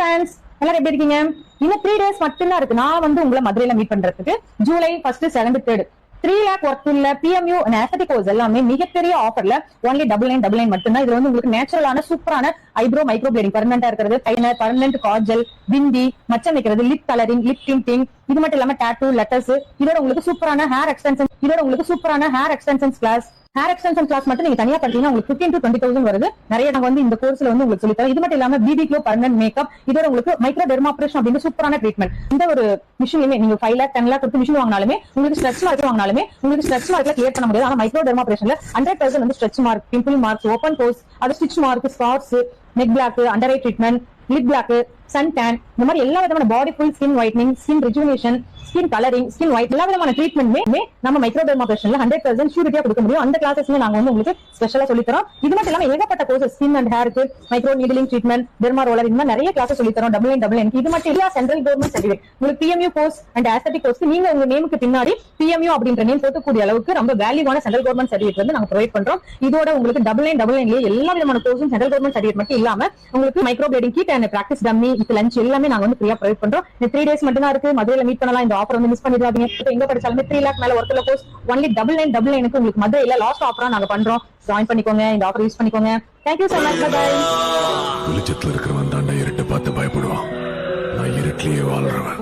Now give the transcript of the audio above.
Friends, எல்லாரும் எப்படி இருக்கீங்க? இன்னும் 3 days மட்டும் தான் இருக்கு. நான் வந்து உங்களை மதுரையில மீட் பண்றதுக்கு ஜூலை 1, 2, 3 3 lakh ஒர்க் இல்ல PMU aesthetic கோர்ஸ் எல்லாமே மிகப்பெரிய ஆஃபர்ல only 9999 மட்டும்தான். இது வந்து உங்களுக்கு நேச்சுரலான சூப்பரான ஐப்ரோ மைக்ரோ பிளேடிங் பர்மனண்டா இருக்கிறது, ஃபைனர் பர்மனன்ட் காஜல், பிந்தி, மச்சம் வைக்கிறது, லிப் கலரிங், லிப் டிண்டிங், இது மட்டும் இல்லாம டாட்டூ, லெட்டர்ஸ், இதோட உங்களுக்கு சூப்பரான hair extension class. Hair extension class மட்டும் நீங்க தனியா பார்த்தீங்கன்னா உங்களுக்கு 15 to 20,000 வருது. நிறைய நாங்க வந்து இந்த கோர்ஸ்ல வந்து உங்களுக்கு சொல்லி தரோம். இது மட்டும் இல்லாம BB க்ளோ பர்மனன்ட் மேக்கப், இதோட உங்களுக்கு மைக்ரோ டெர்மாப்ரேஷன் அப்படின்னு சூப்பரான ட்ரீட்மெண்ட். இந்த ஒரு மிஷினுமே நீங்க 5 lakh 10 lakh கொடுத்து மிஷின் வாங்கினாலுமே உங்களுக்கு ஸ்ட்ரெச் மார்க்ல கிளியர் பண்ண முடியாது. ஆனா மைக்ரோ டெர்மாப்ரேஷன்ல 100% வந்து stretch mark, pimple marks, open pores, அது stitch mark, scars, neck black, under eye treatment, lip black, sun tan, இந்த மாதிரி எல்லா விதமான body full skin whitening, skin rejuvenation, skin colouring, skin white, எல்லா விதமான ட்ரீட்மெண்ட்மே நம்ம மைக்ரோ டெர்மாப்ரேஷன்ல 100% ஷூரிட்டியா கொடுக்க முடியும். அந்த கிளாஸஸ்மே நாங்க வந்து உங்களுக்கு ஸ்பெஷலா சொல்லி தரோம். இது மட்டும் இல்லாம ஏகப்பட்ட கோர்சஸ், ஸ்கின் அண்ட் ஹேருக்கு micro needling treatment, derma roller, இந்த மாதிரி நிறைய கிளாஸஸ் சொல்லி தரோம். 9999. இது மட்டும் இல்ல, சென்ட்ரல் கவர்மெண்ட் சர்டிஃபிகேட் உங்களுக்கு PMU கோர்ஸ் அண்ட் ஆஸ்தெட்டிக் கோர்ஸ்க்கு நீங்க உங்க நேமுக்கு பின்னாடி PMU அப்படின்ற நேம் போட்டக்கூடிய அளவுக்கு ரொம்ப வேல்யூவான சென்ட்ரல் கவர்மெண்ட் சர்டிஃபிகேட் வந்து நாங்க ப்ரொவைட் பண்றோம். இதோட உங்களுக்கு 9999 எல்லா விதமான கோர்ஸும் சென்ட்ரல் கவர்மெண்ட் சர்டிஃபிகேட் மட்டும் இல்லாம உங்களுக்கு micro blading kit and practice dummy, இது லஞ்ச் எல்லாமே நாங்க வந்து ஃப்ரீயா ப்ரொவைட் பண்றோம். இந்த 3 days மட்டும் தான் இருக்கு. மதுரையில மீட் பண்ணலாம். இந்த ஆஃபர் வந்து மிஸ் பண்ணிடாதீங்க. எங்க படிச்சாலுமே 3 lakh மேல ஒர்க்ல கோர்ஸ் only 9999 உங்களுக்கு மதுரையில லாஸ்ட் ஆஃபரா நாங்க பண்றோம். ஜாயின் பண்ணிக்கோங்க, இந்த ஆஃபர் யூஸ் பண்ணிக்கோங்க. Thank you so much. Bye bye. வெளிச்சத்துல இருக்கிறவன் தாண்டா இருட்டை பார்த்து பயப்படுவான். நான் இருட்டிலேயே வாழ்றவன்.